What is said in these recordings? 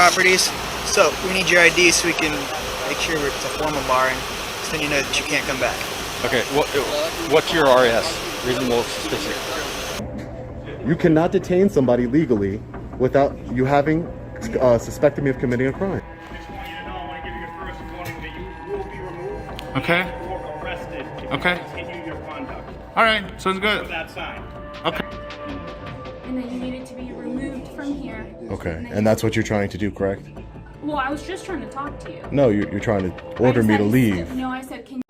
properties. So we need your ID so we can make sure it's a formal bar, and then you know that you can't come back. Okay, what's your RS? Reasonable suspicion. You cannot detain somebody legally without you having suspecting me of committing a crime. Okay. Okay. All right. Sounds good. Okay. And then you needed to be removed from here. Okay, and that's what you're trying to do, correct? Well, I was just trying to talk to you. No, you're trying to order me to leave. No, I said, can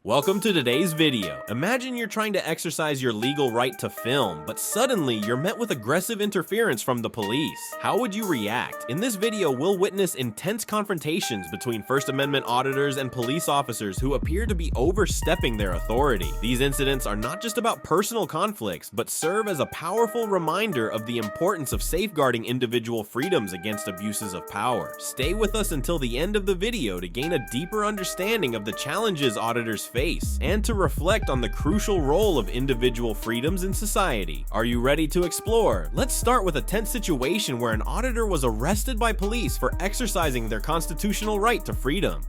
Welcome to today's video. Imagine you're trying to exercise your legal right to film, but suddenly you're met with aggressive interference from the police. How would you react? In this video, we'll witness intense confrontations between First Amendment auditors and police officers who appear to be overstepping their authority. These incidents are not just about personal conflicts, but serve as a powerful reminder of the importance of safeguarding individual freedoms against abuses of power. Stay with us until the end of the video to gain a deeper understanding of the challenges auditors face and to reflect on the crucial role of individual freedoms in society. Are you ready to explore? Let's start with a tense situation where an auditor was arrested by police for exercising their constitutional right to freedom.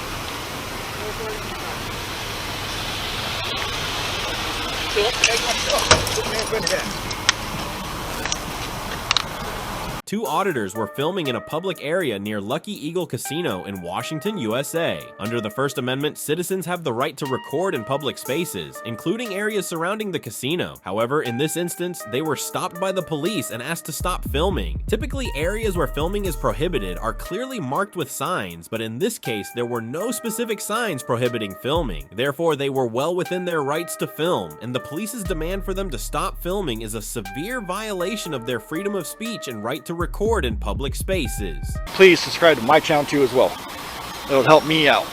Two auditors were filming in a public area near Lucky Eagle Casino in Washington, USA. Under the First Amendment, citizens have the right to record in public spaces, including areas surrounding the casino. However, in this instance, they were stopped by the police and asked to stop filming. Typically, areas where filming is prohibited are clearly marked with signs, but in this case, there were no specific signs prohibiting filming. Therefore, they were well within their rights to film, and the police's demand for them to stop filming is a severe violation of their freedom of speech and right to record in public spaces. Please subscribe to my channel too as well. It'll help me out.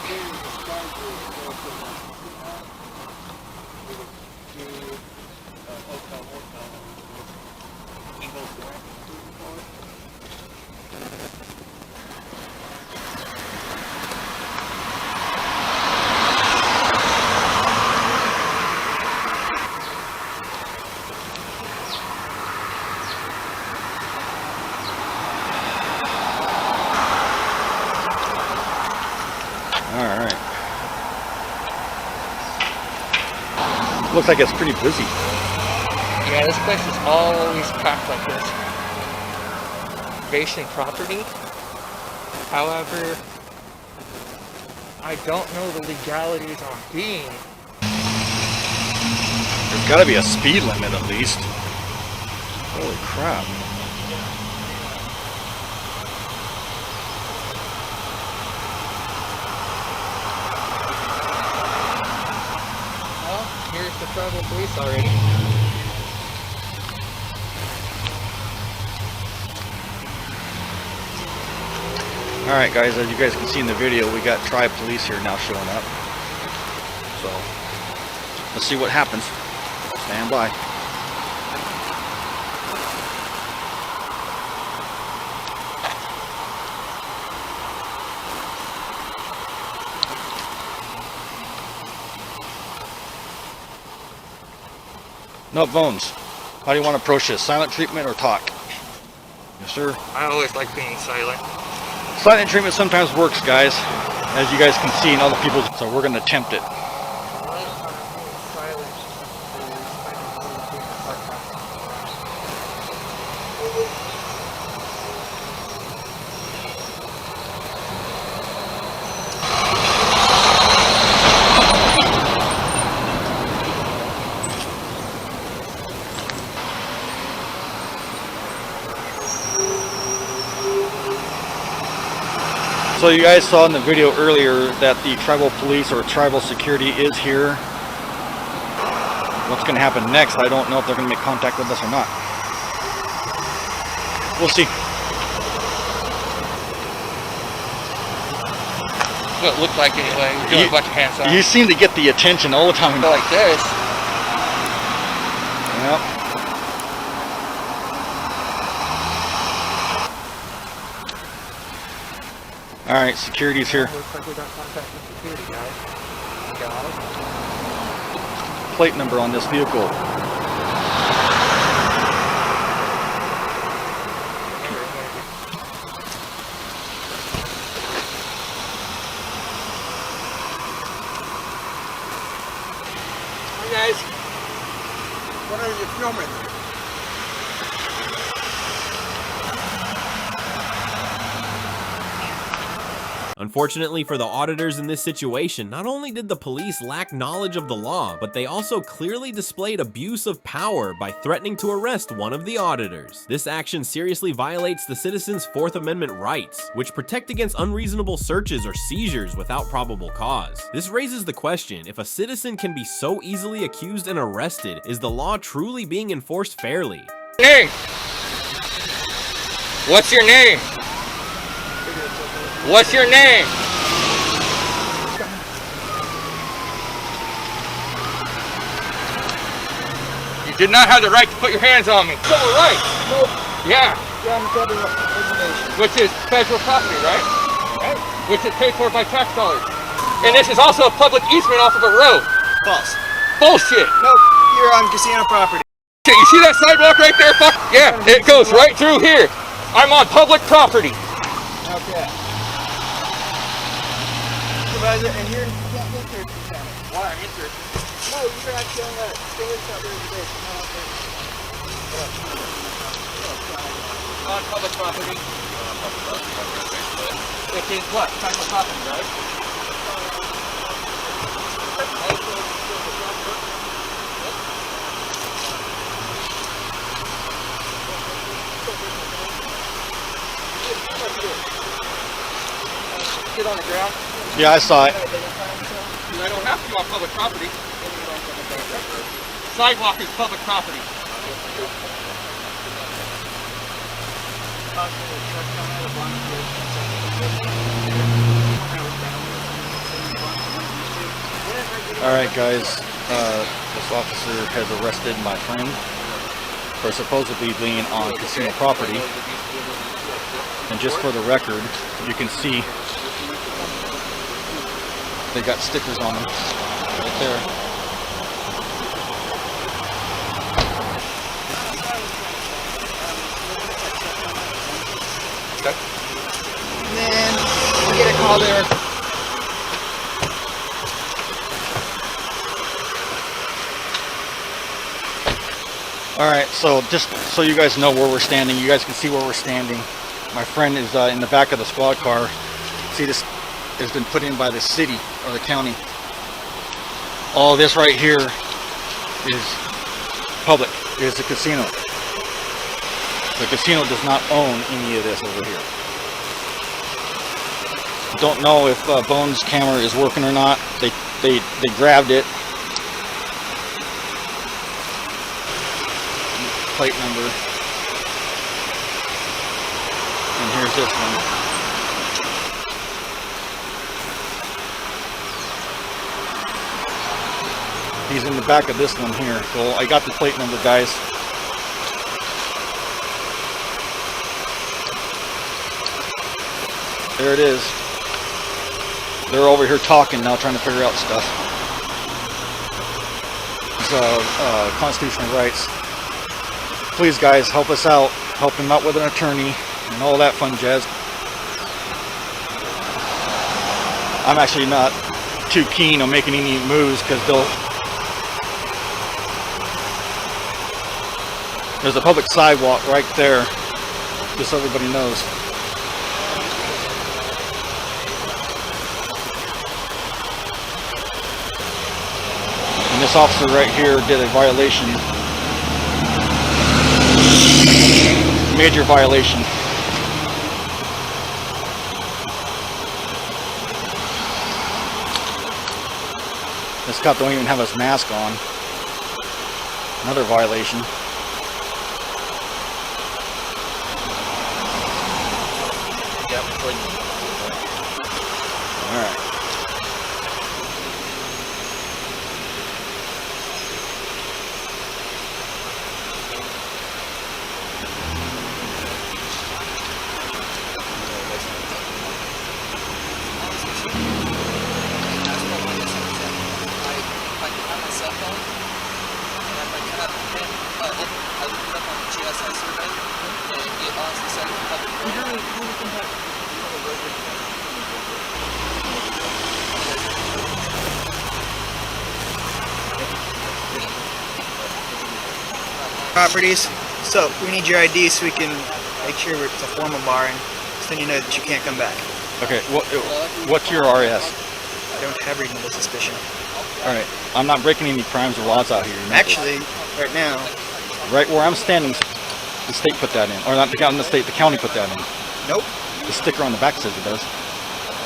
Alright. Looks like it's pretty busy. Yeah, this place is always packed like this. Vacant property. However, I don't know the legalities on being. There's gotta be a speed limit at least. Holy crap. Here's the federal police already. Alright guys, as you guys can see in the video, we got Tribe Police here now showing up. So, let's see what happens. Stand by. No bones. How do you want to approach this? Silent treatment or talk? Yes, sir. I always like being silent. Silent treatment sometimes works, guys. As you guys can see in other people's, so we're going to attempt it. So you guys saw in the video earlier that the tribal police or tribal security is here. What's going to happen next, I don't know if they're going to make contact with us or not. We'll see. What it looked like anyway. We're doing a bunch of hands on. You seem to get the attention all the time. Go like this. Yep. Alright, security's here. Looks like we got contact with security, guys. Got it. Plate number on this vehicle. home right there. Unfortunately for the auditors in this situation, not only did the police lack knowledge of the law, but they also clearly displayed abuse of power by threatening to arrest one of the auditors. This action seriously violates the citizens' Fourth Amendment rights, which protect against unreasonable searches or seizures without probable cause. This raises the question, if a citizen can be so easily accused and arrested, is the law truly being enforced fairly? Name? What's your name? What's your name? You did not have the right to put your hands on me. Civil rights. Nope. Yeah. Which is federal property, right? Right. Which is paid for by tax dollars. And this is also a public easement off of a road. False. Bullshit. Nope. You're on casino property. You see that sidewalk right there? Fuck. Yeah, it goes right through here. I'm on public property. Okay. Supervisor, and you're not interested in that. Why? I'm interested. No, you're not showing that. Stay inside the reservation. On public property. Which is what? Federal property, right? Get on the ground. Yeah, I saw it. I don't have to on public property. Sidewalk is public property. Alright guys, this officer has arrested my friend for supposedly being on casino property. And just for the record, you can see they got stickers on them right there. Okay. And then we'll get a call there. Alright, so just so you guys know where we're standing, you guys can see where we're standing. My friend is in the back of the squad car. See, this has been put in by the city or the county. All this right here is public. It is a casino. The casino does not own any of this over here. Don't know if Bones' camera is working or not. They grabbed it. Plate number. And here's this one. He's in the back of this one here. So I got the plate number, guys. There it is. They're over here talking now, trying to figure out stuff. It's constitutional rights. Please, guys, help us out. Help him out with an attorney and all that fun jazz. I'm actually not too keen on making any moves because there's a public sidewalk right there, just so everybody knows. And this officer right here did a violation. Major violation. This cop don't even have his mask on. Another violation. All right. properties. So we need your ID so we can make sure it's a formal bar, and so then you know that you can't come back. Okay, what's your RS? I don't have reasonable suspicion. All right, I'm not breaking any crimes or laws out here. Remember? Actually, right now, right where I'm standing, the state put that in, or not the state, the county put that in. nope. The sticker on the back says it does.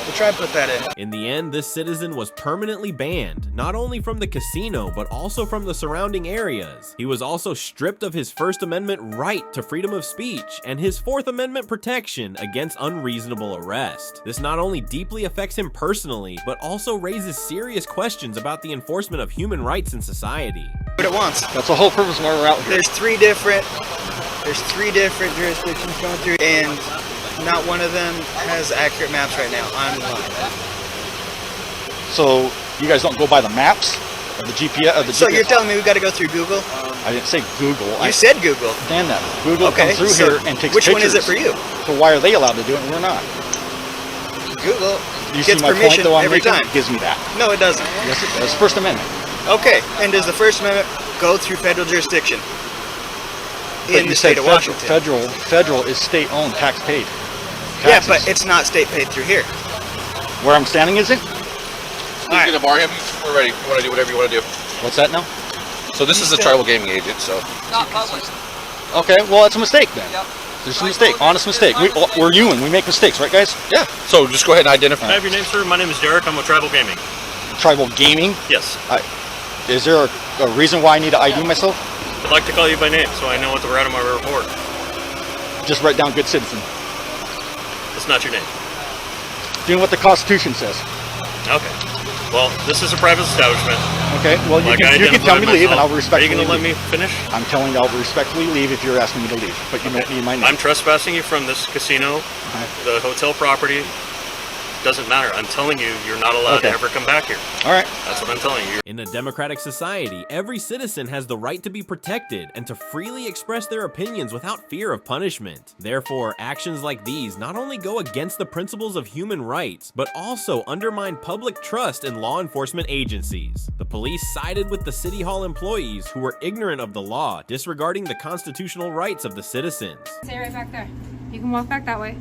We'll try to put that in. In the end, this citizen was permanently banned, not only from the casino, but also from the surrounding areas. He was also stripped of his First Amendment right to freedom of speech and his Fourth Amendment protection against unreasonable arrest. This not only deeply affects him personally, but also raises serious questions about the enforcement of human rights in society. What it wants. That's the whole purpose why we're out here. There's three different jurisdictions going through, and not one of them has accurate maps right now online. So you guys don't go by the maps of the GPS? So you're telling me we got to go through Google? I didn't say Google. You said Google. Understand that. Google comes through so here and takes which pictures. one is it for you? So why are they allowed to do it and we're not? Google You see gets my permission point, though, I'm every making? time. It gives me that. No, it doesn't. Yes, it does. First Amendment. Okay, and does the First Amendment go through federal jurisdiction in the state of Washington? Federal is state-owned, tax-paid. Yeah, but it's not state paid through here. Where I'm standing, is it? Alright. To the bar him. We're ready. You want to do whatever you want to do. What's that now? So this is the tribal gaming agent. So Okay, well, it's a mistake then. There's a mistake, honest mistake. We're human. We make mistakes, right, guys? yeah. So just go ahead and identify. Can I have your name, sir? My name is Derek. I'm with Tribal Gaming. Tribal gaming. Yes. Is there a reason why I need to ID myself? I'd like to call you by name so I know what to write on my report. Just write down good citizen. It's not your name. Doing what the Constitution says. Okay. Well, this is a private establishment. Okay. Well, you can tell me to leave, and I'll respectfully. Are you going to let leave. me finish? I'm telling you, I'll respectfully leave if you're asking me to leave. But you need my name. I'm trespassing you from this casino, the hotel property. Doesn't matter. I'm telling you, you're not allowed to ever come back here. All right. That's what I'm telling you. In a democratic society, every citizen has the right to be protected and to freely express their opinions without fear of punishment. Therefore, actions like these not only go against the principles of human rights, but also undermine public trust in law enforcement agencies. The police sided with the City Hall employees who were ignorant of the law, disregarding the constitutional rights of the citizens. Stay right back there. You can walk back that way.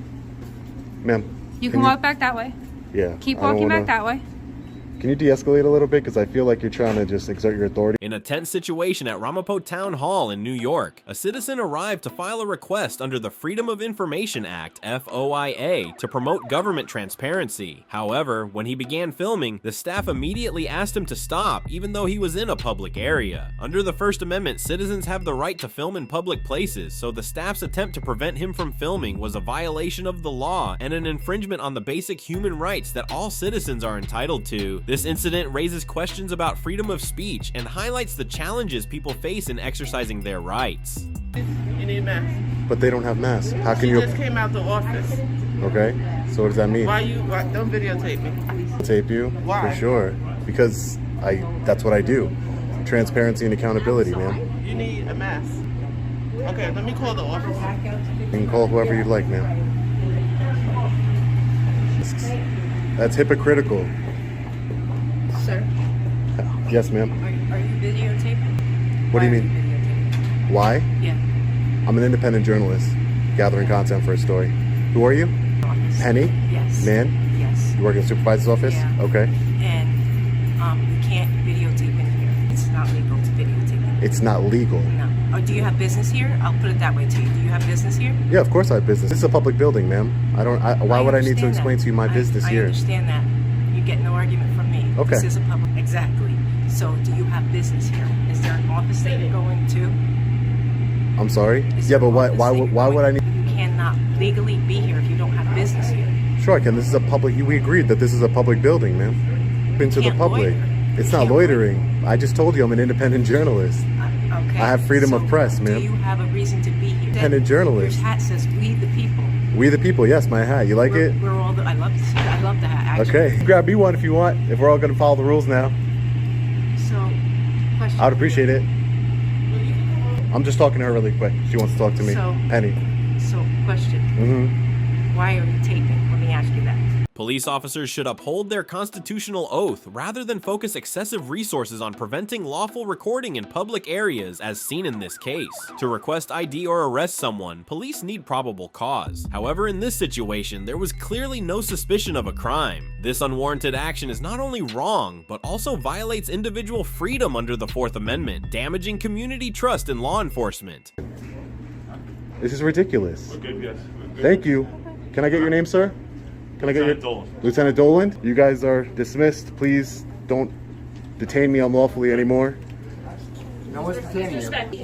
Ma'am. You can walk back that way. Yeah. Keep I don't walking wanna- back that way. Can you de-escalate a little bit? Because I feel like you're trying to just exert your authority. In a tense situation at Ramapo Town Hall in New York, a citizen arrived to file a request under the Freedom of Information Act, FOIA, to promote government transparency. However, when he began filming, the staff immediately asked him to stop, even though he was in a public area. Under the First Amendment, citizens have the right to film in public places, so the staff's attempt to prevent him from filming was a violation of the law and an infringement on the basic human rights that all citizens are entitled to. This incident raises questions about freedom of speech and highlights the challenges people face in exercising their rights. You need masks. But they don't have masks. How can She you? just came out the office. Okay. So what does that mean? Why don't videotape me? Tape you? Why? For sure. Because that's what I do. Transparency and accountability, man. You need a mask. Okay, let me call the office. You can call whoever you'd like, man. That's hypocritical. Sir, Yes, ma'am. are you videotaping? What do you mean? Why? Yeah. I'm an independent journalist, gathering content for a story. Who are you? Penny? Yes. Man? Yes. You work in the supervisor's office? Yeah. Okay. And you can't videotape in here. It's not legal to videotape. It's not legal. No. Oh, do you have business here? I'll put it that way to you. Do you have business here? Yeah, of course I have business. This is a public building, ma'am. Why would I need to understand explain that. to you my business here? I understand that. You get no argument from me. Okay. This is a public. Exactly. So, do you have business here? Is there an office that you're going to? I'm sorry? Is Yeah, there but an why office that you're would I going need... to? You cannot legally be here if you don't have business here. Sure I can. This is a public... We agreed that this is a public building, ma'am. Open to the can't public. loiter. It's You not can't loitering. I just told you I'm an independent journalist. Okay. I have freedom of press, ma'am. Do you have a reason to be here? Independent journalist. Your hat says "We the People." We the people. Yes, my hat. You like it? We're all the. I love the hat. Actually. Okay. Grab me one if you want. If we're all going to follow the rules now. So, question. I would appreciate it. I'm just talking to her really quick. She wants to talk to me. So- Penny. So, question. Mm-hmm. Why are you taping? Let me ask you that. Police officers should uphold their constitutional oath rather than focus excessive resources on preventing lawful recording in public areas as seen in this case. To request ID or arrest someone, police need probable cause. However, in this situation, there was clearly no suspicion of a crime. This unwarranted action is not only wrong, but also violates individual freedom under the Fourth Amendment, damaging community trust in law enforcement. This is ridiculous. We're good, yes. We're good. Thank you. Can I get your name, sir? Can I get your Dolan. Lieutenant Dolan? You guys are dismissed. Please don't detain me unlawfully anymore. No one's detaining you.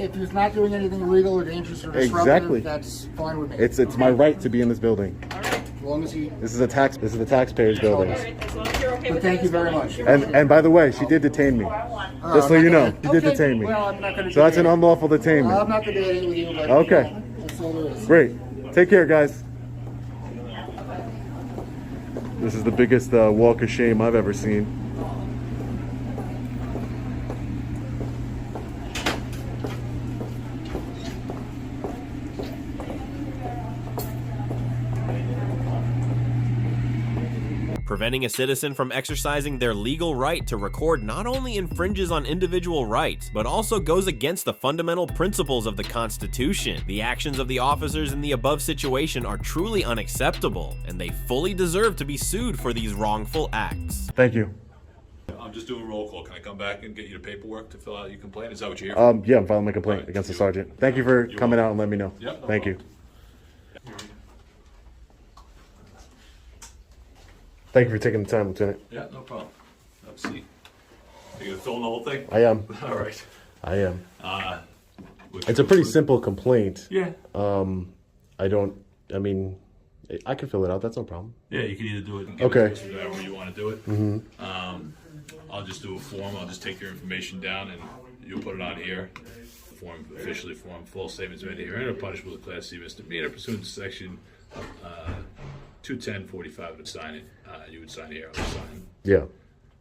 If he's not doing anything illegal or dangerous or disruptive, Exactly. that's fine with me. It's my right to be in this building. As long as he. This is the taxpayers' building. But thank you very much. And by the way, she did detain me. Just so you know, she did detain me. Well, I'm not going to. So that's an unlawful detainment. I'm not debating with you, but Okay. that's all there is. Great. Take care, guys. This is the biggest walk of shame I've ever seen. Preventing a citizen from exercising their legal right to record not only infringes on individual rights, but also goes against the fundamental principles of the Constitution. The actions of the officers in the above situation are truly unacceptable, and they fully deserve to be sued for these wrongful acts. Thank you. I'm just doing roll call. Can I come back and get you the paperwork to fill out your complaint? Is that what you're here for? Yeah, I'm filing my complaint against the sergeant. Thank you for coming out and letting me know. Yep, no Thank you. problem. Thank you for taking the time, Lieutenant. Yeah, no problem. Have a seat. Are you gonna film the whole thing? I am. All right. I am. Which It's a pretty simple complaint. Yeah. I mean, I can fill it out. That's no problem. Yeah, you can either do it. Okay. However you want to do it. Mm-hmm. I'll just do a form. I'll just take your information down and you'll put it on here. Form officially form full statements made here and are punished with a Class C misdemeanor pursuant to section 210-45 to sign it. You would sign here. I would sign. Yeah.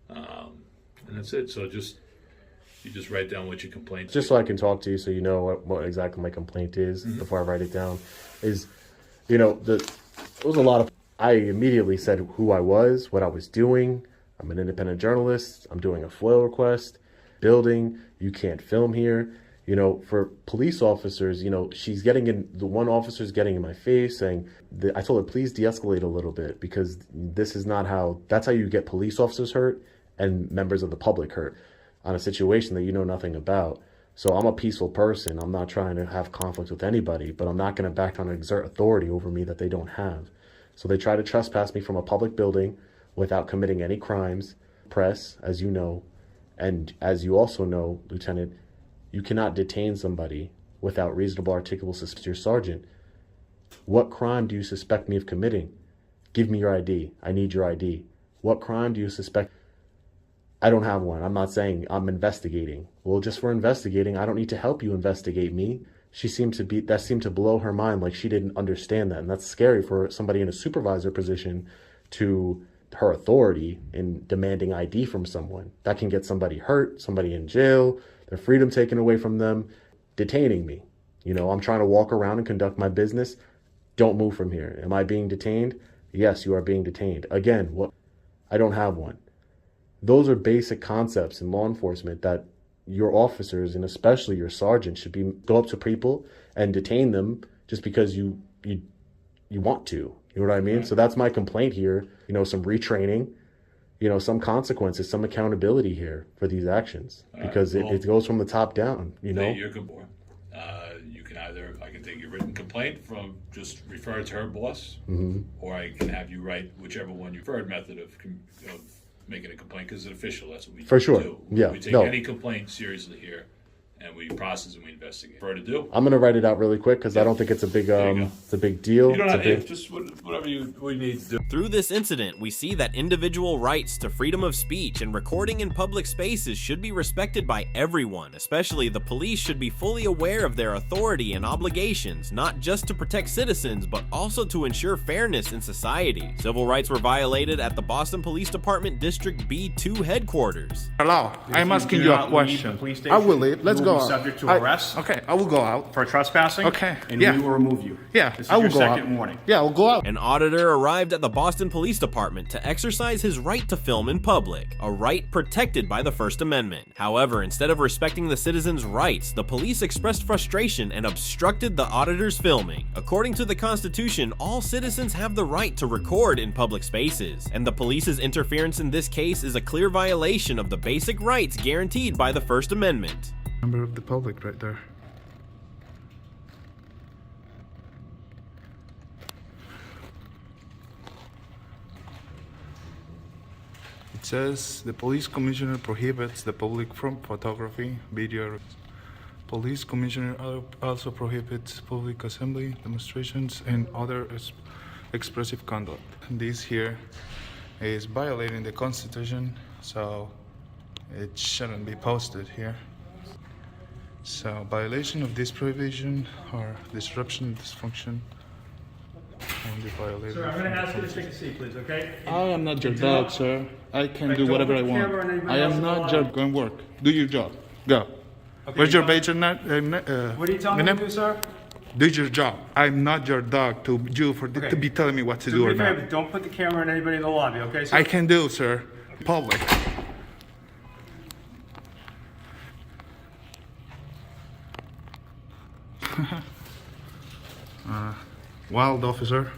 And that's it. So you just write down what your complaint. Just so I can talk to you, so you know what exactly my complaint is before I write it down. Is, there was a lot of. I immediately said who I was, what I was doing. I'm an independent journalist. I'm doing a FOIL request. Building. You can't film here. For police officers, the one officer's getting in my face saying, I told her, please de-escalate a little bit because that's how you get police officers hurt and members of the public hurt on a situation that you know nothing about. So I'm a peaceful person. I'm not trying to have conflict with anybody, but I'm not going to back down and exert authority over me that they don't have. So they try to trespass me from a public building without committing any crimes. Press, as you know, and as you also know, Lieutenant, you cannot detain somebody without reasonable articulable suspicion. Your sergeant, what crime do you suspect me of committing? Give me your ID. I need your ID. What crime do you suspect? I don't have one. I'm not saying I'm investigating. Well, just for investigating, I don't need to help you investigate me. That seemed to blow her mind, like she didn't understand that. And that's scary for somebody in a supervisor position to her authority in demanding ID from someone. That can get somebody hurt, somebody in jail, their freedom taken away from them, detaining me. I'm trying to walk around and conduct my business. Don't move from here. Am I being detained? Yes, you are being detained. Again, I don't have one. Those are basic concepts in law enforcement that your officers and especially your sergeant should go up to people and detain them just because you want to. You know what I mean? So that's my complaint here. Some retraining, some consequences, some accountability here for these actions because it goes from the top down. You're good boy. I can take your written complaint from just refer it to her boss, or I can have you write whichever one your preferred method of making a complaint because it's official. That's what we For sure. do. Yeah. We take any complaint seriously here, and we process and we investigate. Prefer to do. I'm gonna write it out really quick because I don't think it's a big it's a big deal. You don't have to, just whatever we need to do. Through this incident, we see that individual rights to freedom of speech and recording in public spaces should be respected by everyone, especially the police should be fully aware of their authority and obligations, not just to protect citizens, but also to ensure fairness in society. Civil rights were violated at the Boston Police Department District B2 headquarters. Hello, I'm asking you a question. I will leave. Let's go. will go be out. subject to arrest. Okay, I will go out. For trespassing. Okay, And yeah. we will remove you. Yeah, This is I will your go out. second warning. Yeah, I'll go out. An auditor arrived at the Boston Police Department to exercise his right to film in public, a right protected by the First Amendment. However, instead of respecting the citizens' rights, the police expressed frustration and obstructed the auditor's filming. According to the Constitution, all citizens have the right to record in public spaces, and the police's interference in this case is a clear violation of the basic rights guaranteed by the First Amendment. Member of the public right there. It says the police commissioner prohibits the public from photography, video. Police commissioner also prohibits public assembly, demonstrations, and other expressive conduct. This here is violating the Constitution, so it shouldn't be posted here. So violation of this provision or disruption, dysfunction. Sir, I'm going to ask you to take a seat, please, okay? I am not your dog, sir. I can do whatever I want. I am not your... Go and work. Do your job. Go. Okay, Where's your fine. badge and What are you telling me to do, sir? Do your job. I'm not your dog to Okay. be telling me what to Do do me or a favor, not. don't put the camera on anybody in the lobby, okay, sir? I can do, sir. Public. Wild officer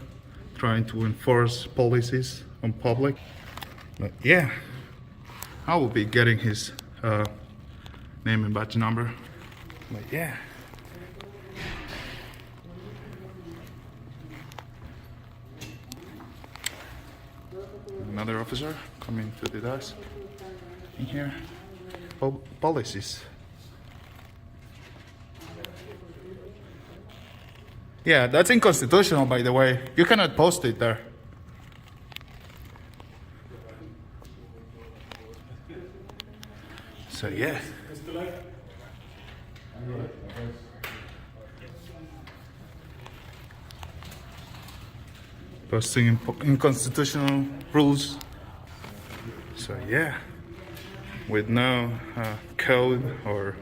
trying to enforce policies on public. But yeah, I will be getting his name and badge number. But yeah. Another officer coming to the desk in here. Policies. Yeah, that's unconstitutional, by the way. You cannot post it there. So yeah. Posting unconstitutional rules. So yeah, with no code or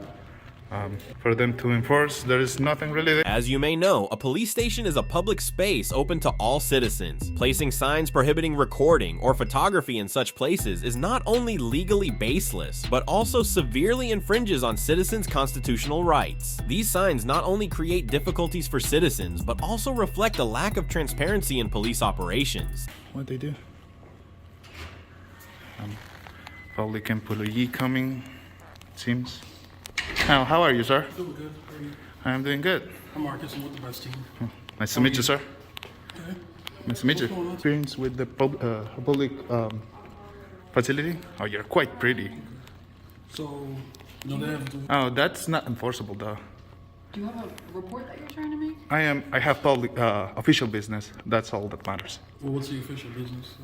for them to enforce, there is nothing really there. As you may know, a police station is a public space open to all citizens. Placing signs prohibiting recording or photography in such places is not only legally baseless, but also severely infringes on citizens' constitutional rights. These signs not only create difficulties for citizens, but also reflect a lack of transparency in police operations. What they do? Public employee coming, it seems. How are you, sir? Doing good. How are you? I'm doing good. I'm Marcus. I'm with the best team. Nice to meet you, sir. Okay. Nice to meet you. What's going on? Experience with the public facility? Oh, you're quite pretty. So, no, they have to. Oh, that's not enforceable, though. Do you have a report that you're trying to make? I have public official business. That's all that matters. Well, what's the official business?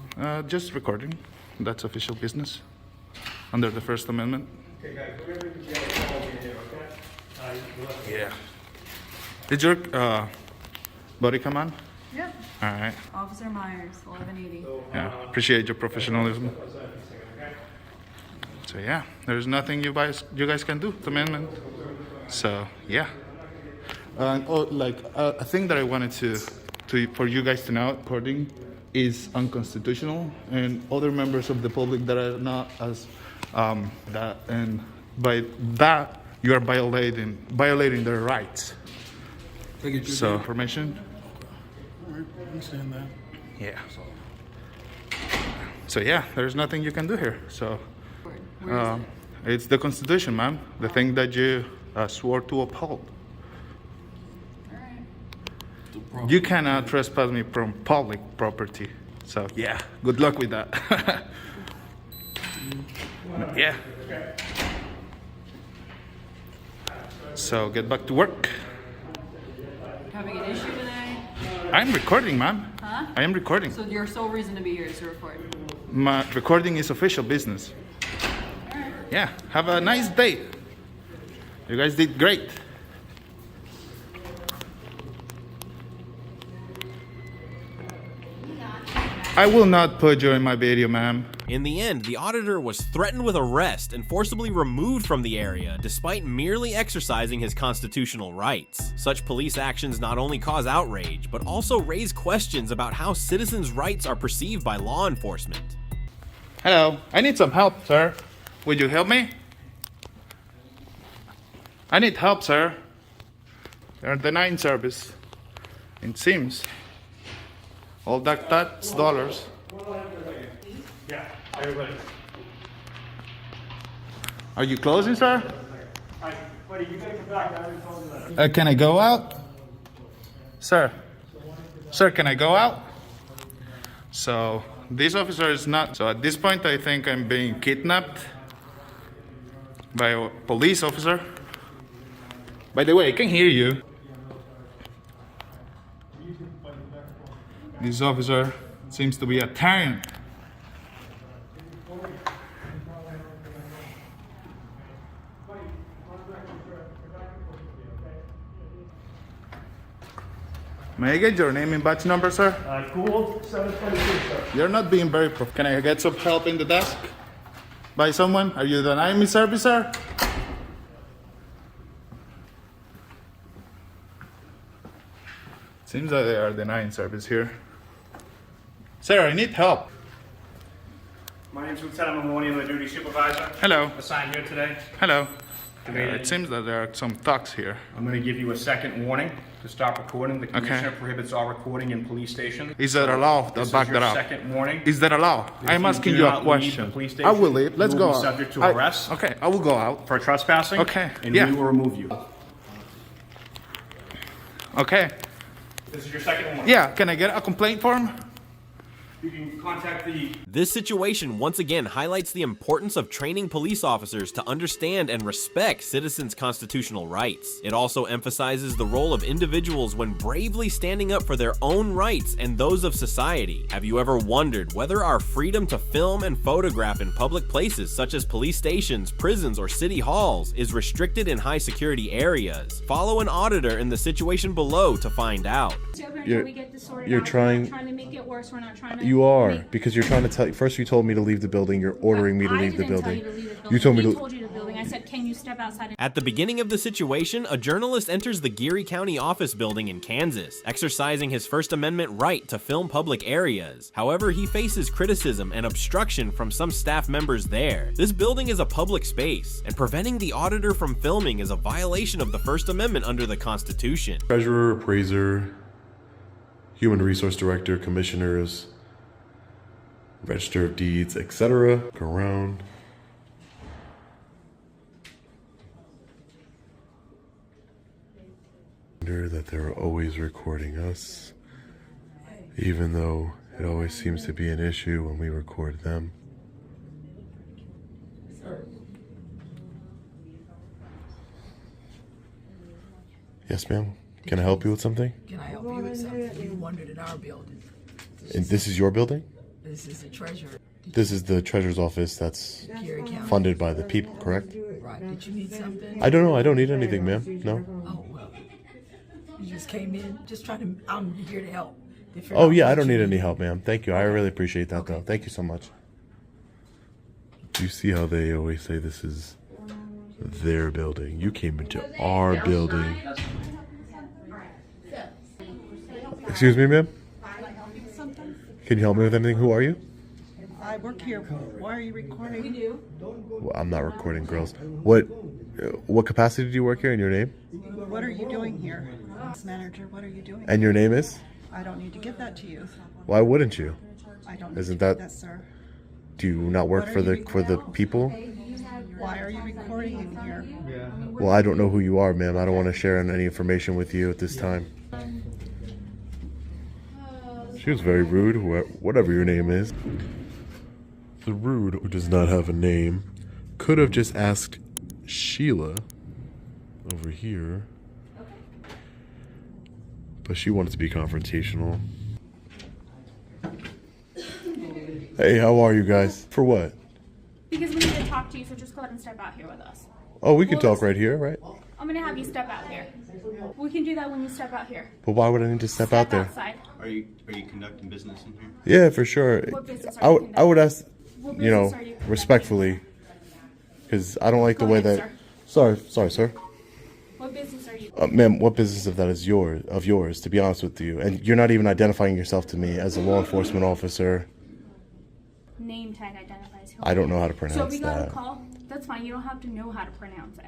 Just recording. That's official business under the First Amendment. Okay, guys, we're going to get a call in here, okay? Yeah. Did your body come on? Yep. All right. Officer Myers, 1180. Yeah. Appreciate your professionalism. So yeah, there's nothing you guys can do. The amendment. So yeah. A thing that I wanted to for you guys to know, recording is unconstitutional, and other members of the public that are not as that, and by that you are violating their rights. So information. All right, I understand that. Yeah. So yeah, there's nothing you can do here. So it's the Constitution, ma'am. The thing that you swore to uphold. You cannot trespass me from public property. So yeah, good luck with that. Yeah. So get back to work. Having an issue today? I'm recording, ma'am. Huh? I am recording. So your sole reason to be here is to record? My recording is official business. Yeah, have a nice day. You guys did great. I will not put you in my video, ma'am. In the end, the auditor was threatened with arrest and forcibly removed from the area despite merely exercising his constitutional rights. Such police actions not only cause outrage, but also raise questions about how citizens' rights are perceived by law enforcement. Hello, I need some help, sir. Would you help me? I need help, sir. They're denying service. It seems. All that's dollars. Yeah, everybody. Are you closing, sir? Alright, buddy, you gotta come back. I already told you that. Can I go out? Sir. Sir, can I go out? So, this officer is not. So, at this point, I think I'm being kidnapped by a police officer. By the way, I can hear you. This officer seems to be a tyrant. May I get your name and badge number, sir? Gould, 722, sir. You're not being very Can I get some help in the desk? By someone? Are you denying me service, sir? Seems that they are denying service here. Sir, I need help. My name's Lieutenant Maloney. I'm the duty supervisor. Hello. Assigned here today. Hello. It seems that there are some thugs here. I'm going to give you a second warning to stop recording. The commissioner prohibits all recording in police stations. Is that a law? This Back is your that up. second warning. Is that a law? If I'm asking do you a not leave the question. police I station, will leave. Let's you go will be out. subject to arrest. Okay, I will go out. For trespassing. Okay, And yeah. we will remove you. Okay. This is your second warning. Yeah, can I get a complaint form? You can contact the... This situation once again highlights the importance of training police officers to understand and respect citizens' constitutional rights. It also emphasizes the role of individuals when bravely standing up for their own rights and those of society. Have you ever wondered whether our freedom to film and photograph in public places such as police stations, prisons, or city halls is restricted in high security areas? Follow an auditor in the situation below to find out. You're trying to make it worse. We're not trying to. You are, because you're trying to tell. First, you told me to leave the building. You're ordering me to leave the building. You told me to. He told you to building. I said, can you step outside? At the beginning of the situation, a journalist enters the Geary County office building in Kansas, exercising his First Amendment right to film public areas. However, he faces criticism and obstruction from some staff members there. This building is a public space, and preventing the auditor from filming is a violation of the First Amendment under the Constitution. Treasurer, appraiser, human resource director, commissioners, register of deeds, etc. Go around. That they're always recording us, even though it always seems to be an issue when we record them. Yes, ma'am. Can I help you with something? Can I help you with something? You wandered in our building. And this is your building? This is the treasurer. This is the treasurer's office that's Geary County. funded by the people, correct? Right. Did you need something? I don't know. I don't need anything, ma'am. No. Oh, well. You just came in, just trying to, I'm here to help. Oh, yeah. I don't need any help, ma'am. Thank you. I really appreciate that, though. Thank you so much. Do you see how they always say this is their building? You came into our building. Excuse me, ma'am? Can you help me with anything? Who are you? I work here. Why are you recording? We do. Well, I'm not recording, girls. What capacity do you work here, and your name? What are you doing here? Manager, what are you doing? And your name is? I don't need to give that to you. Why wouldn't you? I don't. Isn't need to that? give that, sir. Do you not work for the people? Why are you recording in here? Well, I don't know who you are, ma'am. I don't want to share any information with you at this time. She was very rude, whatever your name is. The rude, who does not have a name, could have just asked Sheila over here. But she wanted to be confrontational. Hey, how are you guys? For what? Because we need to talk to you, so just go ahead and step out here with us. Oh, we can talk right here, right? I'm gonna have you step out here. We can do that when you step out here. But why would I need to step out there? Outside. Are you conducting business in here? Yeah, for sure. What business are you I would ask. What you know, business are you? respectfully, because I don't like the Go way ahead, that. sir. Sorry, sir. What business are you? Ma'am, what business of that is yours, to be honest with you? And you're not even identifying yourself to me as a law enforcement officer. Name tag identifies who. I don't know how to So pronounce we got that. a call. That's fine. You don't have to know how to pronounce it.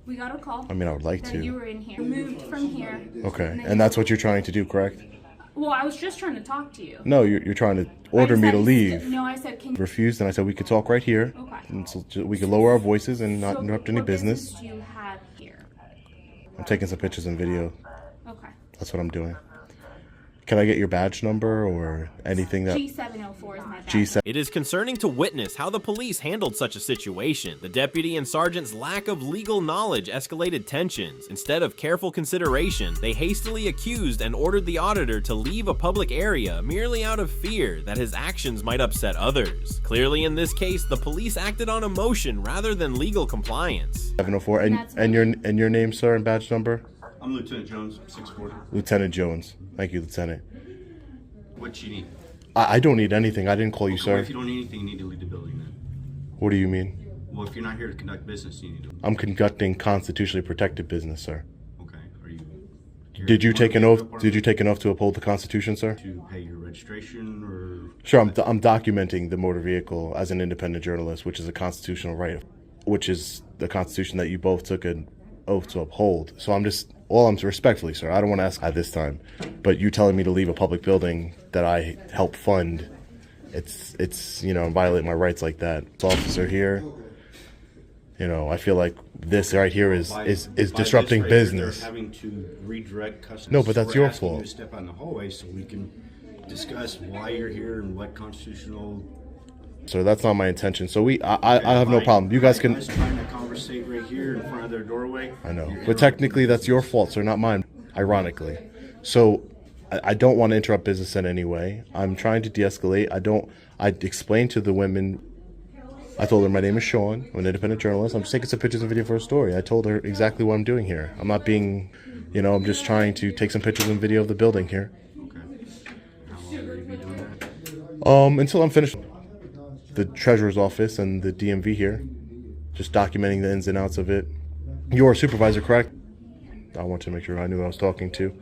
We got a call. I mean, I would like that to. You were in here. Moved from here. Okay, and that's what you're trying to do, correct? Well, I was just trying to talk to you. No, you're trying to order I me said- to leave. No, I said, can you? Refused, and I said we could talk right here. Okay. And so we could lower our voices and not So interrupt any what business. do you have here? I'm taking some pictures and video. Okay. That's what I'm doing. Can I get your badge number or anything that... G704 is my badge. G7. It is concerning to witness how the police handled such a situation. The deputy and sergeant's lack of legal knowledge escalated tensions. Instead of careful consideration, they hastily accused and ordered the auditor to leave a public area merely out of fear that his actions might upset others. Clearly in this case, the police acted on emotion rather than legal compliance. 704. And your name, sir, and badge number? I'm Lieutenant Jones, 640. Lieutenant Jones. Thank you, Lieutenant. What you need? I don't need anything. I didn't call you, Well, sir. if you don't need anything, you need to leave the building then. What do you mean? Well, if you're not here to conduct business, you need to. I'm conducting constitutionally protected business, sir. Okay. Are you? Did you take an oath? Did you take an oath to uphold the Constitution, sir? To pay your registration or? Sure. I'm documenting the motor vehicle as an independent journalist, which is a constitutional right, which is the Constitution that you both took an oath to uphold. So I'm respectfully, sir, I don't want to ask at this time, but you telling me to leave a public building that I help fund, it's violate my rights like that. This officer here, I feel like this right here is disrupting business. They're having to redirect customers. No, but that's We're your asking you fault. to step out in the hallway so we can discuss why you're here and what constitutional. So that's not my intention. So I have no problem. You guys can. I was trying to conversate right here in front of their doorway. I know, but technically that's your fault, sir, not mine. Ironically, so I don't want to interrupt business in any way. I'm trying to de-escalate. I explained to the women. I told her my name is Sean. I'm an independent journalist. I'm just taking some pictures and video for a story. I told her exactly what I'm doing here. I'm not being, I'm just trying to take some pictures and video of the building here. Okay. How long will you be doing that? Until I'm finished. The treasurer's office and the DMV here, just documenting the ins and outs of it. You're a supervisor, correct? I want to make sure I knew who I was talking to.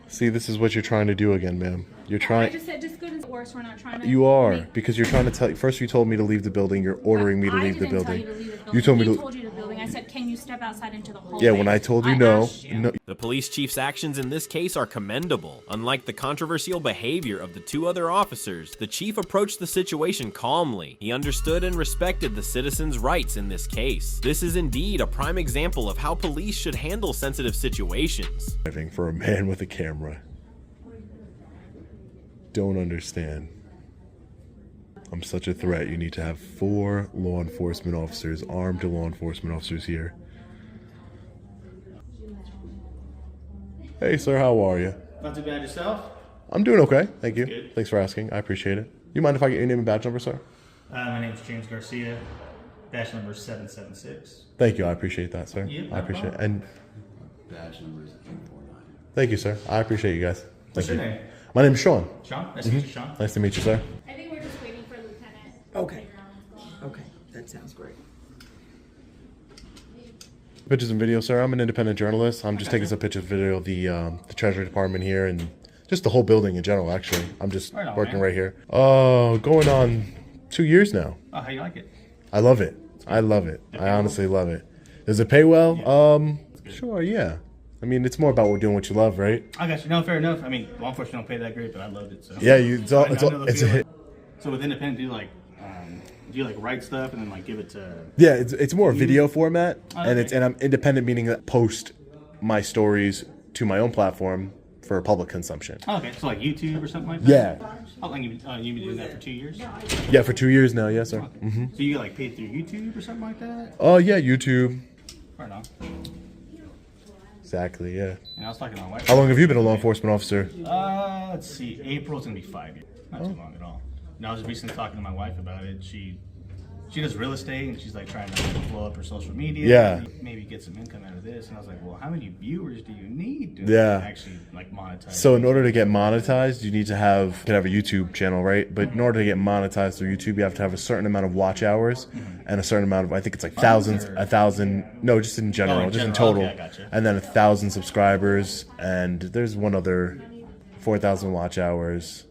See, this is what you're trying to do again, ma'am. You're I trying. just said just good as worse. We're not trying to. You are, because you're trying to tell. First, you told me to leave the building. You're ordering me to leave the I didn't tell building. you to leave the building. You told me He to. told you to the building. I said, can you step outside into the hallway? Yeah, when I told you no, no. The police chief's actions in this case are commendable. Unlike the controversial behavior of the two other officers, the chief approached the situation calmly. He understood and respected the citizens' rights in this case. This is indeed a prime example of how police should handle sensitive situations. For a man with a camera. Don't understand. I'm such a threat. You need to have 4 law enforcement officers, armed law enforcement officers here. Hey, sir, how are you? Not too bad yourself? I'm doing okay. Thank you. Good. Thanks for asking. I appreciate it. You mind if I get your name and badge number, sir? My name's James Garcia. Badge number 776. Thank you. I appreciate that, sir. Yeah, no I appreciate it. problem. And Badge number is 849. thank you, sir. I appreciate you guys. What's Thank your you. name? My name is Sean. Sean? Nice to meet you, Sean. Nice to meet you, sir. I think we're just waiting for Lieutenant. Okay. Okay, that sounds great. Pictures and video, sir. I'm an independent journalist. I'm just taking some pictures and video of the Treasury Department here and just the whole building in general, actually. I'm just Right on, working man. right here. Going on 2 years now. Oh, how you like it? I love it. I love it. I honestly love it. Does it pay well? Sure, yeah. I mean, it's more about doing what you love, right? I got you. No, fair enough. I mean, law enforcement don't pay that great, but I loved it. So Yeah, it's all- it's I all- know the it's a feeling. hit. So with independent, do you write stuff and then give it to? Yeah, it's more a video format, Oh, and okay. I'm independent, meaning that post my stories to my own platform for public consumption. Oh, okay, so like YouTube or something like Yeah. that. How long you been doing that for 2 years? Yeah, for 2 years now, yes, sir. Mm-hmm. So you get like paid through YouTube or something like that? Oh yeah, YouTube. Right on. Exactly, yeah. And I was talking to my wife. How long have you been a law enforcement officer? Let's see. April's gonna be 5 years. Not too long at all. And I was recently talking to my wife about it. She she does real estate, and she's like trying to blow up her social media. Yeah. Maybe get some income out of this. And I was like, well, how many viewers do you need to actually like monetize? So in order to get monetized, you need to have a YouTube channel, right? But in order to get monetized through YouTube, you have to have a certain amount of watch hours and a certain amount of, I think it's like no, just in general, just in total. Okay, I gotcha. And then 1,000 subscribers, and there's one other 4,000 watch hours.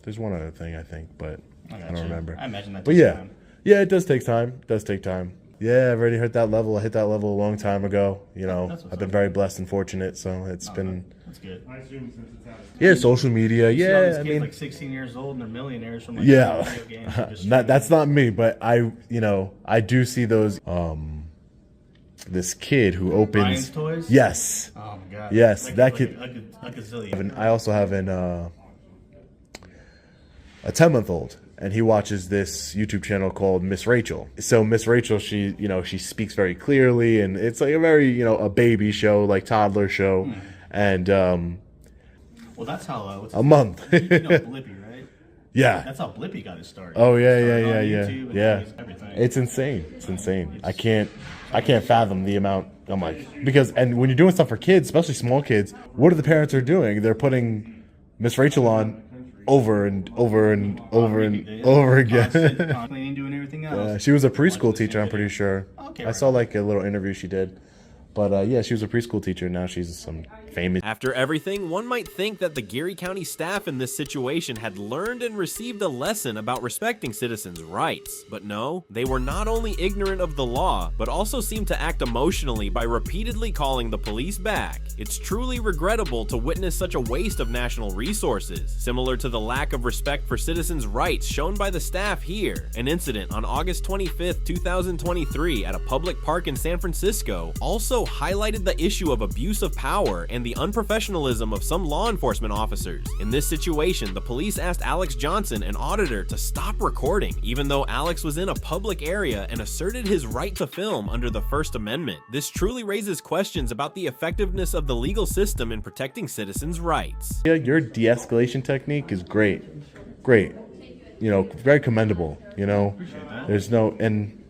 There's one other thing, I think, but I don't remember. I imagine that But takes yeah. time. Yeah, it does take time. It does take time. Yeah, I've already hit that level. I hit that level a long time ago. You know, I've been very blessed and fortunate, so it's been. That's good. Yeah, social media. See all Yeah, these I kids mean, like 16 years old and they're millionaires from like video games. They're just that's not me, but I do see those. This kid who opens Ryan's Toys? Yes. Oh my god. Yes, Like- that like kid. a gazillion. I also have a 10-month-old, and he watches this YouTube channel called Miss Rachel. So Miss Rachel, she speaks very clearly, and it's like a very a baby show, like toddler show, and Well, that's how a month. you know Blippi, right? Yeah. That's how Blippi got his start. Oh yeah, Started on yeah. YouTube and Yeah. everything. It's insane. It's insane. I can't fathom the amount. I'm like, and when you're doing stuff for kids, especially small kids, what are the parents are doing? They're putting Miss Rachel on over and over and over and over again. Cleaning, doing everything else. Yeah, she was a preschool teacher, I'm pretty sure. Okay, I saw like a little interview she did. But yeah, she was a preschool teacher. Now she's some famous. After everything, one might think that the Geary County staff in this situation had learned and received a lesson about respecting citizens' rights. But no, they were not only ignorant of the law, but also seemed to act emotionally by repeatedly calling the police back. It's truly regrettable to witness such a waste of national resources, similar to the lack of respect for citizens' rights shown by the staff here. An incident on August 25th, 2023 at a public park in San Francisco also highlighted the issue of abuse of power and the unprofessionalism of some law enforcement officers. In this situation, the police asked Alex Johnson, an auditor, to stop recording, even though Alex was in a public area and asserted his right to film under the First Amendment. This truly raises questions about the effectiveness of the legal system in protecting citizens' rights. Yeah, your de-escalation technique is great. Great. Very commendable. There's no, and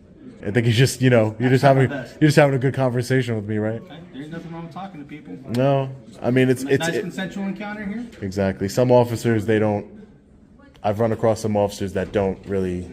I think you're just having a good conversation with me, right? There's nothing wrong with talking to people. No, I mean it's nice consensual encounter here. Exactly. Some officers I've run across some officers that don't really.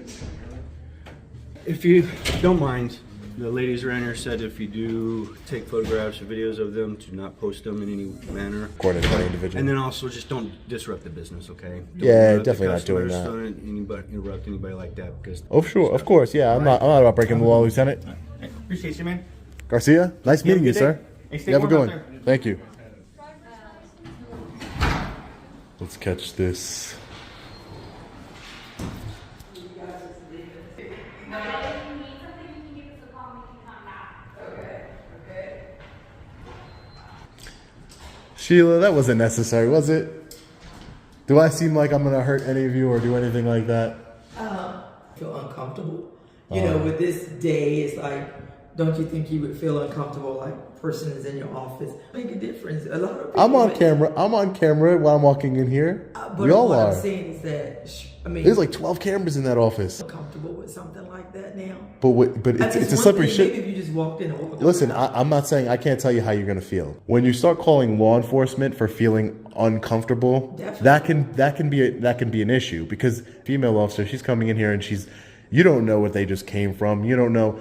If you don't mind, the ladies around here said if you do take photographs or videos of them, to not post them in any manner. According to the individual. And then also just don't disrupt the business, okay? Don't Yeah, interrupt the definitely not doing customers, that. Don't interrupt anybody like that because. Oh, sure, of course, yeah. I'm not about breaking the law, Lieutenant. Appreciate you, man. Garcia, nice meeting you, good sir. day. Hey, stay You have a warm good out one. Thank you. Let's catch this. Sheila, that wasn't necessary, was it? Do I seem like I'm gonna hurt any of you or do anything like that? Feel uncomfortable. With this day, it's like, don't you think you would feel uncomfortable? Like, person is in your office, make a difference. A lot of people. I'm on camera. I'm on camera while I'm walking in here. But We all what are. I'm saying is that, There's like 12 cameras in that office. comfortable with something like that now. But it's a slippery shit. Maybe if you just walked in and walked Listen, I'm not saying I can't tell you how you're gonna feel. When you start calling law enforcement for feeling uncomfortable, that can be an issue because female officer, she's coming in here and you don't know what they just came from. You don't know,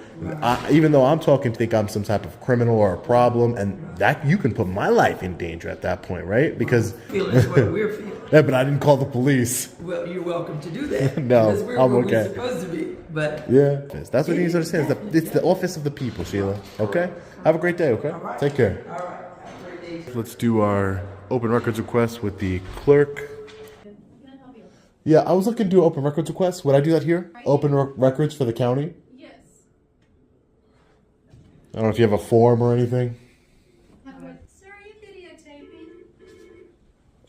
even though I'm talking, think I'm some type of criminal or a problem, and that you can put my life in danger at that point, right? Because That's what we're feeling. Yeah, but I didn't call the police. Well, you're welcome to do that. No, because we're I'm where okay. we're supposed to be. But Yeah, that's what you need to understand. It's the office of the people, Sheila. Okay? Have a great day, okay? Take care. all right, have a great day. Let's do our open records request with the clerk. Yeah, I was looking to do open records request. Would I do that here? Open records for the county? Yes. I don't know if you have a form or anything. Sir, are you videotaping?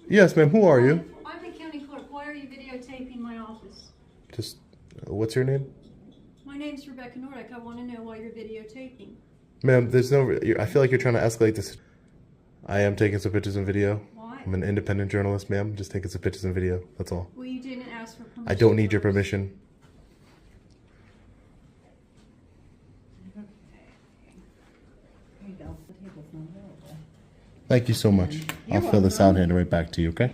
Yes, ma'am. Who are you? I'm the county clerk. Why are you videotaping my office? Just, what's your name? My name's Rebecca Nordick. I want to know why you're videotaping. Ma'am, I feel like you're trying to escalate this. I am taking some pictures and video. Why? I'm an independent journalist, ma'am. Just taking some pictures and video. That's all. Well, you didn't ask for permission. I don't need your permission. Thank you so much. I'll fill this out and hand it right back to you, okay?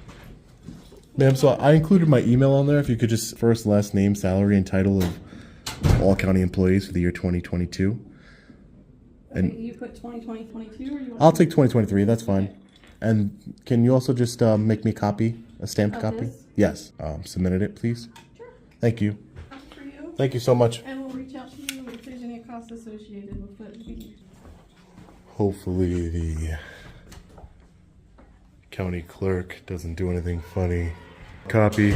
Ma'am, so I included my email on there. If you could just first, last name, salary, and title of all county employees for the year 2022. And You put 2022 or you want I'll take 2023, that's fine. And can you also just make me a copy, a stamped Of copy? this? Yes. Submitted it, please. Sure. Thank you. for you? Thank you so much. And we'll reach out to you if there's any costs associated with it. Hopefully the county clerk doesn't do anything funny. Copy.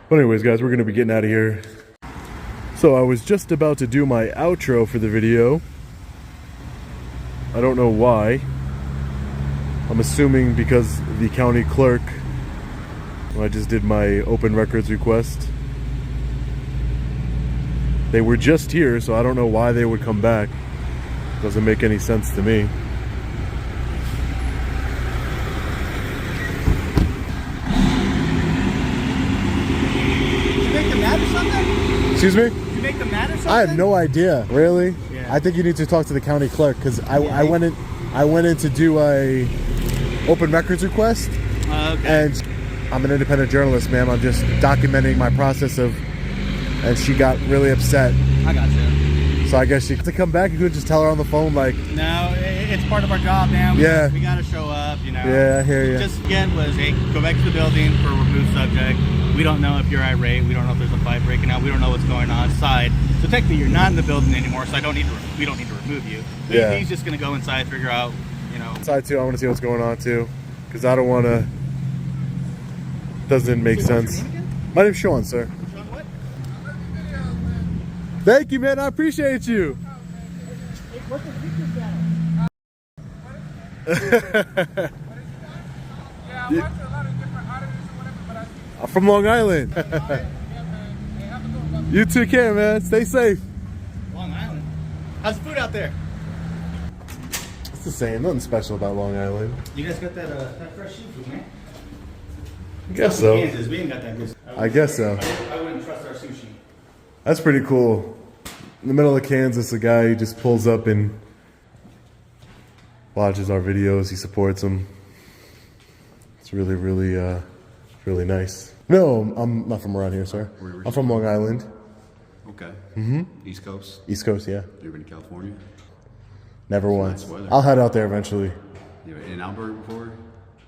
But anyways, guys, we're going to be getting out of here. So I was just about to do my outro for the video. I don't know why. I'm assuming because the county clerk, I just did my open records request. They were just here, so I don't know why they would come back. Doesn't make any sense to me. Did you make them mad or something? Excuse me? Did you make them mad or something? I have no idea. Really? Yeah. I think you need to talk to the county clerk because I went in to do a open records request. Okay. And I'm an independent journalist, ma'am. I'm just documenting my process of, and she got really upset. I got you. So I guess she to come back. You could just tell her on the phone, like, No, it's part of our job, man. Yeah. We gotta show up, you know. Yeah, I hear ya. Just again was, hey, go back to the building for a removed subject. We don't know if you're irate. We don't know if there's a fight breaking out. We don't know what's going on inside. So technically, you're not in the building anymore. So we don't need to remove you. Yeah. He's just gonna go inside, figure out, you know. Side too. I want to see what's going on too, because I don't want to. Doesn't make sense. My name's Sean, sir. Sean what? Thank you, man. I appreciate you. Hey, what's the picture channel? I'm from Long Island. You took care, man. Stay safe. Long Island. How's the food out there? It's the same. Nothing special about Long Island. You guys got that fresh seafood, man? I guess so. Kansas, we ain't got that good. I guess so. I wouldn't trust our sushi. That's pretty cool. In the middle of Kansas, a guy just pulls up and watches our videos. He supports them. It's really, really, really nice. No, I'm not from around here, sir. I'm from Long Island. Okay. Mm-hmm. East Coast? East Coast, yeah. You ever been to California? Never It's once. nice weather. I'll head out there eventually. You been in Alberta before?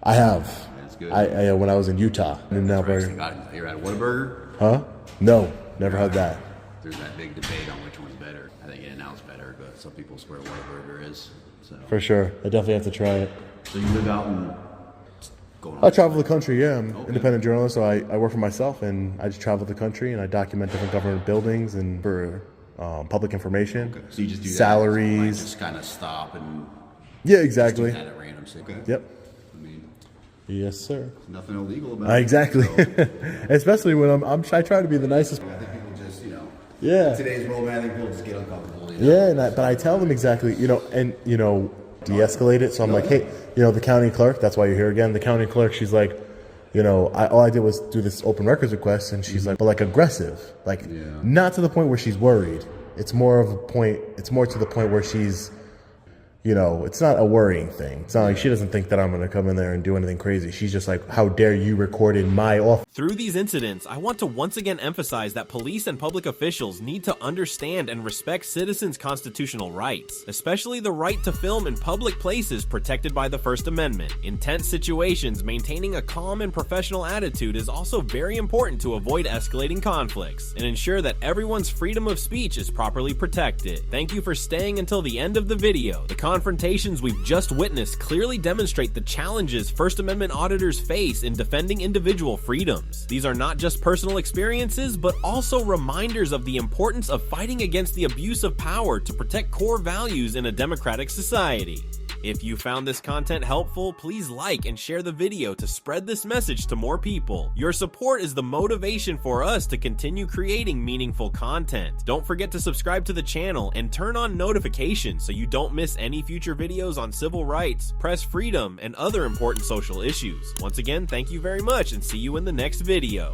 I have. That's good. I when I was in Utah, in Alberta. You're at Whataburger? Huh? No, never had that. There's that big debate on which one's better. I think In-N-Out's better, but some people swear Whataburger is. So. For sure. I definitely have to try it. So you live out in... I travel the country, yeah. I'm an independent journalist, so I work for myself, and I just travel the country, and I document different government buildings and for public information. Okay. So you just do salaries. that? Like just kind of stop and... Yeah, exactly. Just do that at random. Okay. Yep. I mean... Yes, sir. There's nothing illegal about it. Exactly. So. Especially when I try to be the nicest. I think people just, you know... Yeah. In today's world, man, I think people just get uncomfortable. You know? Yeah, but I tell them exactly, de-escalate it. So I'm like, hey, the county clerk, that's why you're here again. The county clerk, she's like, all I did was do this open records request, and she's like, but like aggressive, like not to the point where she's worried. It's more to the point where she's, it's not a worrying thing. It's not like she doesn't think that I'm going to come in there and do anything crazy. She's just like, how dare you record in my office? Through these incidents, I want to once again emphasize that police and public officials need to understand and respect citizens' constitutional rights, especially the right to film in public places protected by the First Amendment. In tense situations, maintaining a calm and professional attitude is also very important to avoid escalating conflicts and ensure that everyone's freedom of speech is properly protected. Thank you for staying until the end of the video. The confrontations we've just witnessed clearly demonstrate the challenges First Amendment auditors face in defending individual freedoms. These are not just personal experiences, but also reminders of the importance of fighting against the abuse of power to protect core values in a democratic society. If you found this content helpful, please like and share the video to spread this message to more people. Your support is the motivation for us to continue creating meaningful content. Don't forget to subscribe to the channel and turn on notifications so you don't miss any future videos on civil rights, press freedom, and other important social issues. Once again, thank you very much and see you in the next video.